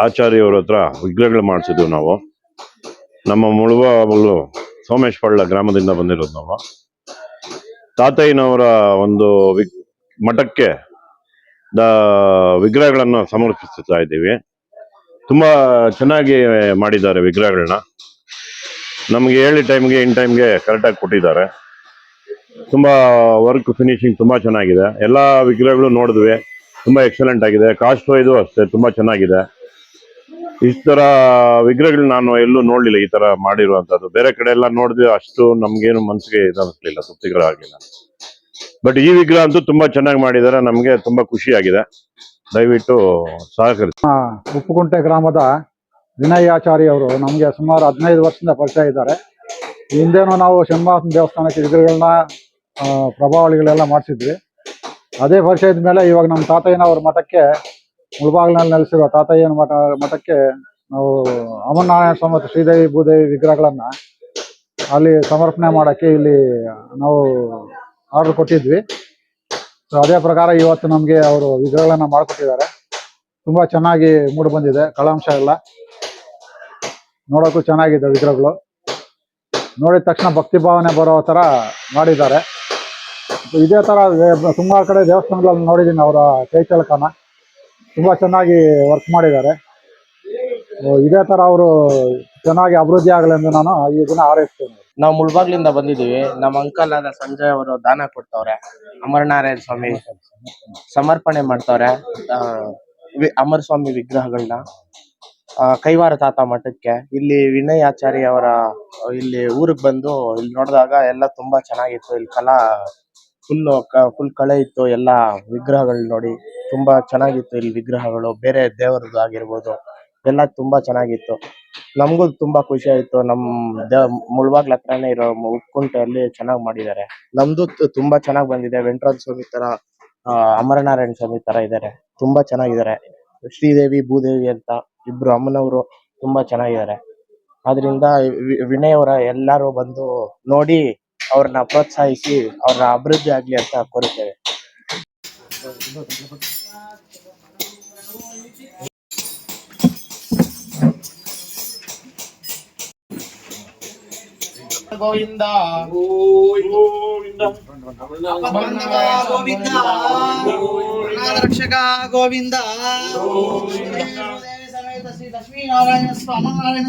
ಆಚಾರ್ಯವ್ರ ಹತ್ರ ವಿಗ್ರಹಗಳು ಮಾಡಿಸಿದ್ವು ನಾವು. ನಮ್ಮ ಮುಳುಬಾಗಿಲು ಸೋಮೇಶ್ ಪಳ್ಳ ಗ್ರಾಮದಿಂದ ಬಂದಿರೋದು ನಾವು. ತಾತಯ್ಯನವರ ಒಂದು ಮಠಕ್ಕೆ ವಿಗ್ರಹಗಳನ್ನು ಸಮರ್ಪಿಸ್ತಾ ಇದ್ದೀವಿ. ತುಂಬಾ ಚೆನ್ನಾಗಿ ಮಾಡಿದ್ದಾರೆ ವಿಗ್ರಹಗಳನ್ನ. ನಮ್ಗೆ ಹೇಳಿ ಟೈಮ್ಗೆ ಇನ್ ಟೈಮ್ಗೆ ಕರೆಕ್ಟಾಗಿ ಕೊಟ್ಟಿದ್ದಾರೆ. ತುಂಬಾ ವರ್ಕ್ ಫಿನಿಶಿಂಗ್ ತುಂಬಾ ಚೆನ್ನಾಗಿದೆ. ಎಲ್ಲಾ ವಿಗ್ರಹಗಳು ನೋಡಿದ್ವಿ, ತುಂಬಾ ಎಕ್ಸಲೆಂಟ್ ಆಗಿದೆ. ಕಾಸ್ಟ್ ವೈಸು ಅಷ್ಟೇ ತುಂಬಾ ಚೆನ್ನಾಗಿದೆ. ಇಷ್ಟ ತರ ವಿಗ್ರಹಗಳು ನಾನು ಎಲ್ಲೂ ನೋಡ್ಲಿಲ್ಲ ಈ ತರ ಮಾಡಿರುವಂತದ್ದು. ಬೇರೆ ಕಡೆ ಎಲ್ಲ ನೋಡಿದ್ವಿ, ಅಷ್ಟು ನಮ್ಗೇನು ಮನ್ಸಿಗೆ ಇದಾಗಲಿಲ್ಲ, ತೃಪ್ತಿಕರ ಆಗ್ಲಿಲ್ಲ. ಬಟ್ ಈ ವಿಗ್ರಹ ಅಂತೂ ತುಂಬಾ ಚೆನ್ನಾಗಿ ಮಾಡಿದ್ದಾರೆ. ನಮ್ಗೆ ತುಂಬಾ ಖುಷಿ ಆಗಿದೆ. ದಯವಿಟ್ಟು ಸಹಕರಿಸಿ. ಉಪ್ಪುಗುಂಟೆ ಗ್ರಾಮದ ವಿನಯ್ ಆಚಾರ್ಯ ಅವರು ನಮಗೆ ಸುಮಾರು 15 ವರ್ಷದಿಂದ ಪರಿಚಯ ಇದ್ದಾರೆ. ಹಿಂದೇನೂ ನಾವು ಶಂಭಾಸನ ದೇವಸ್ಥಾನಕ್ಕೆ ವಿಗ್ರಹಗಳನ್ನ ಪ್ರಭಾವಳಿಗಳೆಲ್ಲ ಮಾಡಿಸಿದ್ವಿ. ಅದೇ ಪರಿಚಯದ ಮೇಲೆ ಇವಾಗ ನಮ್ಮ ತಾತಯ್ಯನವ್ರ ಮಠಕ್ಕೆ, ಮುಳಬಾಗಿಲಿನಲ್ಲಿ ನೆಲೆಸಿರುವ ತಾತಯ್ಯನ ಮಠಕ್ಕೆ ನಾವು ಅಮರನಾರಾಯಣ ಸ್ವಾಮಿ ಮತ್ತು ಶ್ರೀದೇವಿ ಭೂದೇವಿ ವಿಗ್ರಹಗಳನ್ನ ಅಲ್ಲಿ ಸಮರ್ಪಣೆ ಮಾಡೋಕ್ಕೆ ಇಲ್ಲಿ ನಾವು ಆರ್ಡರ್ ಕೊಟ್ಟಿದ್ವಿ. ಸೊ ಅದೇ ಪ್ರಕಾರ ಇವತ್ತು ನಮಗೆ ಅವರು ವಿಗ್ರಹಗಳನ್ನ ಮಾಡಿಕೊಟ್ಟಿದ್ದಾರೆ. ತುಂಬಾ ಚೆನ್ನಾಗಿ ಮೂಡಿ ಬಂದಿದೆ. ಕಳಾಂಶ ಎಲ್ಲ ನೋಡೋಕ್ಕೂ ಚೆನ್ನಾಗಿದೆ. ವಿಗ್ರಹಗಳು ನೋಡಿದ ತಕ್ಷಣ ಭಕ್ತಿ ಭಾವನೆ ಬರೋ ಥರ ಮಾಡಿದ್ದಾರೆ. ಇದೇ ಥರ ಸುಮಾರು ಕಡೆ ದೇವಸ್ಥಾನಗಳಲ್ಲಿ ನೋಡಿದ್ದೀನಿ ಅವರ ಕೈಚಳಕನ. ತುಂಬ ಚೆನ್ನಾಗಿ ವರ್ಕ್ ಮಾಡಿದ್ದಾರೆ. ಇದೇ ಥರ ಅವರು ಚೆನ್ನಾಗಿ ಅಭಿವೃದ್ಧಿ ಆಗಲೆಂದು ನಾನು ಈ ದಿನ ಹಾರೈಸ್ತೇನೆ. ನಾವು ಮುಳಬಾಗ್ಲಿಂದ ಬಂದಿದ್ದೀವಿ. ನಮ್ಮ ಅಂಕಲ್ ಆದ ಸಂಜಯ್ ಅವರು ದಾನ ಕೊಡ್ತವ್ರೆ. ಅಮರನಾರಾಯಣ ಸ್ವಾಮಿ ಸಮರ್ಪಣೆ ಮಾಡ್ತವ್ರೆ ಅಮರ ಸ್ವಾಮಿ ವಿಗ್ರಹಗಳನ್ನ ಕೈವಾರ ತಾತ ಮಠಕ್ಕೆ. ಇಲ್ಲಿ ವಿನಯ್ ಆಚಾರ್ಯ ಅವರ ಇಲ್ಲಿ ಊರಿಗೆ ಬಂದು ಇಲ್ಲಿ ನೋಡಿದಾಗ ಎಲ್ಲ ತುಂಬಾ ಚೆನ್ನಾಗಿತ್ತು. ಇಲ್ಲಿ ಕಲಾ ಫುಲ್ ಕಳೆ ಇತ್ತು. ಎಲ್ಲ ವಿಗ್ರಹಗಳು ನೋಡಿ ತುಂಬಾ ಚೆನ್ನಾಗಿತ್ತು. ಇಲ್ಲಿ ವಿಗ್ರಹಗಳು ಬೇರೆ ದೇವರದ್ದು ಆಗಿರ್ಬೋದು ಎಲ್ಲ ತುಂಬಾ ಚೆನ್ನಾಗಿತ್ತು. ನಮಗೂ ತುಂಬಾ ಖುಷಿ ಆಯ್ತು. ಮುಳಬಾಗ್ಲ ಹತ್ರನೇ ಇರೋ ಉಪ್ಪುಗುಂಟೆಯಲ್ಲಿ ಚೆನ್ನಾಗಿ ಮಾಡಿದ್ದಾರೆ. ನಮ್ದು ತುಂಬಾ ಚೆನ್ನಾಗಿ ಬಂದಿದೆ. ವೆಂಕಟರಾಜ ಸ್ವಾಮಿ ತರ, ಅಮರನಾರಾಯಣ ಸ್ವಾಮಿ ತರ ಇದ್ದಾರೆ. ತುಂಬಾ ಚೆನ್ನಾಗಿದ್ದಾರೆ. ಶ್ರೀದೇವಿ ಭೂದೇವಿ ಅಂತ ಇಬ್ರು ಅಮ್ಮನವರು ತುಂಬಾ ಚೆನ್ನಾಗಿದ್ದಾರೆ. ಆದ್ರಿಂದ ವಿನಯ್ ಅವರ ಎಲ್ಲರೂ ಬಂದು ನೋಡಿ ಅವ್ರನ್ನ ಪ್ರೋತ್ಸಾಹಿಸಿ ಅವ್ರ ಅಭಿವೃದ್ಧಿ ಆಗ್ಲಿ ಅಂತ ಕೋರುತ್ತೇವೆ. ಗೋವಿಂದ ಗೋವಿಂದ ಗೋವಿಂದ ರಕ್ಷಕ ಗೋವಿಂದ. ಶ್ರೀ ಲಕ್ಷ್ಮೀ ನಾರಾಯಣ ಸ್ವಾಮಿ